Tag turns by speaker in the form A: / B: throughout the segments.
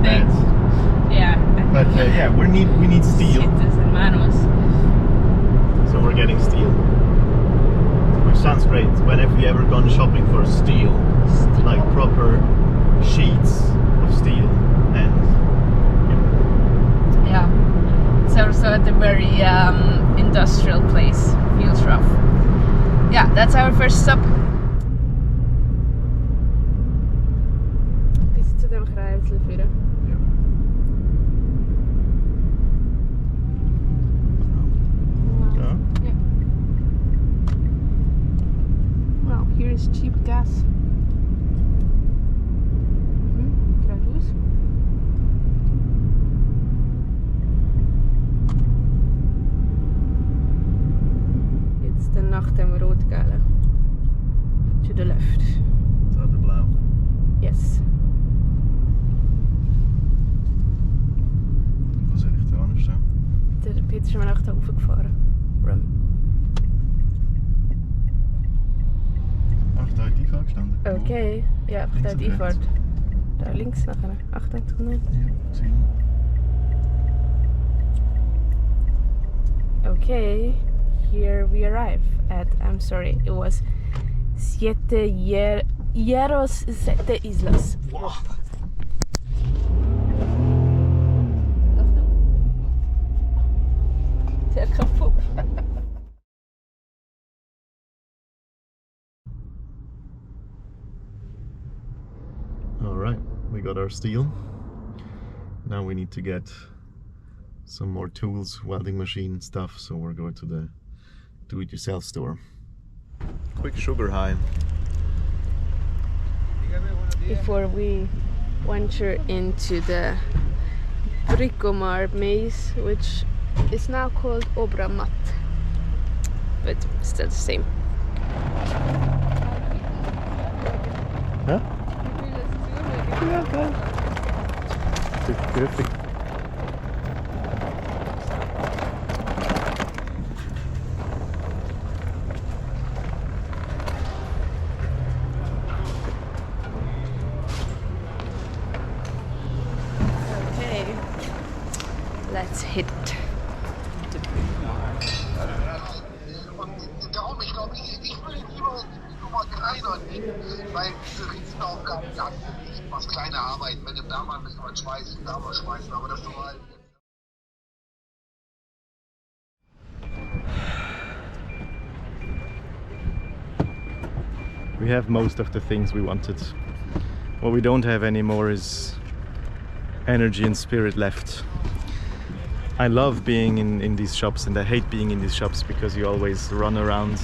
A: think. Yeah.
B: But yeah, we need steel. So we're getting steel, which sounds great. When have we ever gone shopping for steel? Like proper sheets of steel and
A: yeah. It's also at a very industrial place. Feels rough. Yeah, that's our first stop. Bis zu dem Kreisel führen. Well, here is cheap gas. Geradeaus. Jetzt dann nach dem Rot-Gelben. To the left.
B: so the blau.
A: Yes.
B: Wo soll ich da anstehen?
A: Der Peter ist mir nach da hochgefahren. Rum.
B: Ach, da hat die Einfahrt gestanden.
A: Okay. Ja,
B: Links
A: da die
B: und
A: Einfahrt.
B: rechts.
A: Da links nachher. 88,9.
B: Ja, Ziel.
A: Okay, here we arrive at, I'm sorry, it was Siete Islas.
B: Wow.
A: Der kaputt.
B: Alright, we got our steel. Now we need to get some more tools, welding machine stuff, so we're going to the do-it-yourself store. Quick sugar high.
A: Before we venture into the Bricomar maze, which is now called Obramat, but still the same.
B: Huh? Ja, geil. Griffig.
A: Okay, let's hit the Bricomar.
C: Und darum, ich glaube, ich will lieber Nummer 3 noch nicht, weil diese Riesenaufgaben, ja, was kleine Arbeiten, wenn du da mal ein bisschen was schweißt und da mal schweißen, aber das normal.
B: We have most of the things we wanted. What we don't have anymore is energy and spirit left. I love being in these shops, and I hate being in these shops because you always run around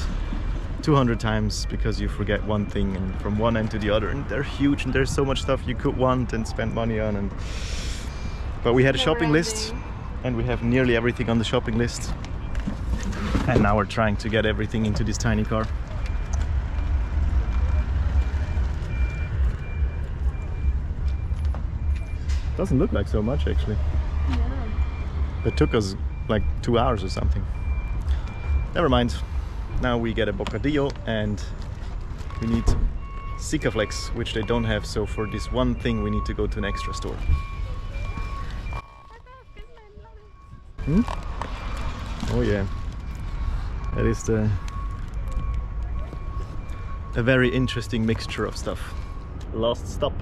B: 200 times because you forget one thing, and from one end to the other, and they're huge and there's so much stuff you could want and spend money on. But we had a shopping list and we have nearly everything on the shopping list, and now we're trying to get everything into this tiny car. Doesn't look like so much actually. It took us like 2 hours or something. Never mind. Now we get a bocadillo and we need Sikaflex, which they don't have, so for this one thing we need to go to an extra store. Oh yeah. That is a very interesting mixture of stuff. Last stop.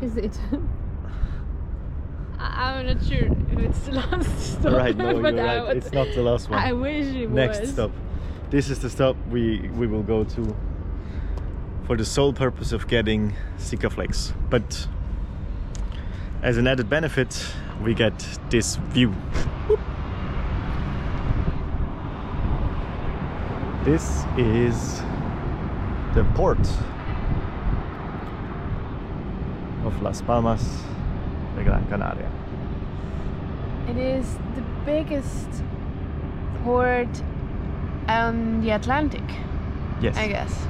A: Is it? I'm not sure if it's the last stop.
B: Right, no, you're
A: but
B: right. It's not the last one.
A: I wish it
B: Next
A: was.
B: stop. This is the stop we will go to for the sole purpose of getting Sikaflex. But as an added benefit, we get this view. Whoop. This is the port of Las Palmas de Gran Canaria.
A: It is the biggest port on the Atlantic,
B: Yes,
A: I guess.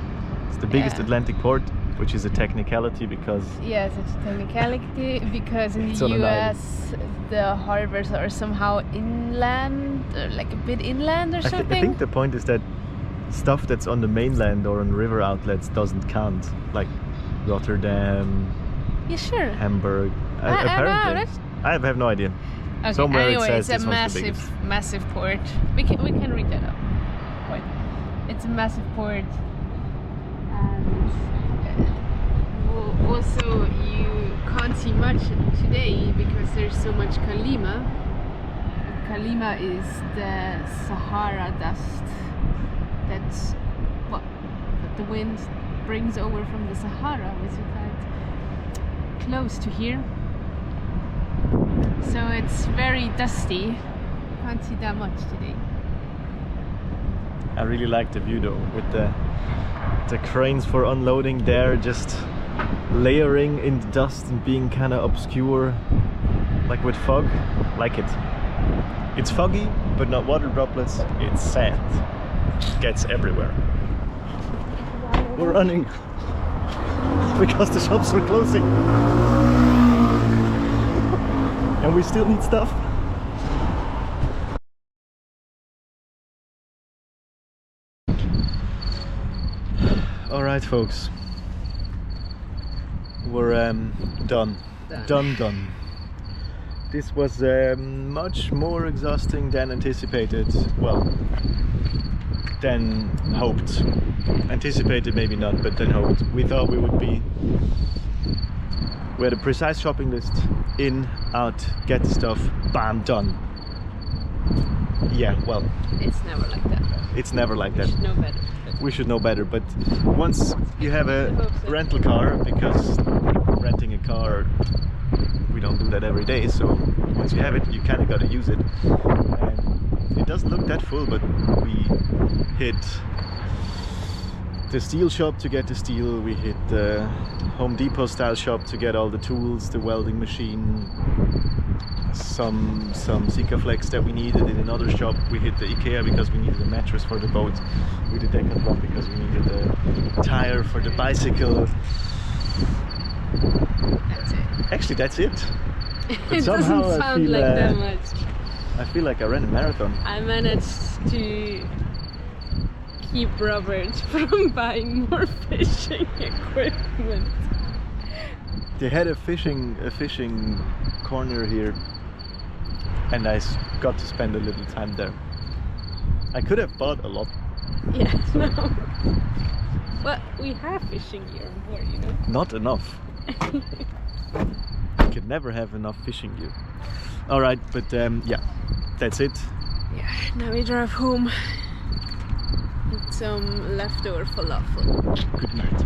B: it's the biggest
A: Yeah.
B: Atlantic port, which is a technicality because
A: Yes, it's a technicality because in
B: It's
A: the
B: on an island.
A: US the harbors are somehow inland, or like a bit inland or
B: I
A: something.
B: think the point is that stuff that's on the mainland or on river outlets doesn't count, like Rotterdam,
A: You sure?
B: Hamburg.
A: I
B: Apparently.
A: know,
B: I have no idea.
A: Okay,
B: Somewhere it
A: anyway,
B: says
A: it's a
B: this one's the biggest.
A: massive port. We can read that up. Wait. It's a massive port, and also you can't see much today because there's so much kalima. Kalima is the Sahara dust that the wind brings over from the Sahara, which is quite close to here. So it's very dusty. Can't see that much today.
B: I really like the view though, with the cranes for unloading there, just layering in the dust and being kind of obscure, like with fog. Like it. It's foggy, but not water droplets. It's sand. It gets everywhere. We're running because the shops are closing. And we still need stuff. All right, folks. We're done. Done. This was much more exhausting than anticipated. Well, than hoped. Anticipated, maybe not, but then hoped. We thought we would be. We had a precise shopping list. In, out, get the stuff, bam, done. Yeah, well.
A: It's never like that.
B: It's never like that.
A: We should know better.
B: We should know better, but once you have a rental car, because renting a car, we don't do that every day, so once you have it, you kind of got to use it. And it doesn't look that full, but we hit the steel shop to get the steel, we hit the Home Depot style shop to get all the tools, the welding machine, some Sikaflex that we needed in another shop. We hit the IKEA because we needed a mattress for the boat. We did Decathlon because we needed a tire for the bicycle.
A: That's it.
B: Actually, that's it. But
A: It
B: somehow
A: doesn't sound like that much.
B: I feel like I ran a marathon.
A: I managed to keep Robert from buying more fishing equipment.
B: They had a fishing corner here, and I got to spend a little time there. I could have bought a lot.
A: Yeah, no. Well, we have fishing gear on board, you know.
B: Not enough. You could never have enough fishing gear. Alright, but yeah, that's it.
A: Yeah, now we drive home. Eat some leftover falafel.
B: Good night.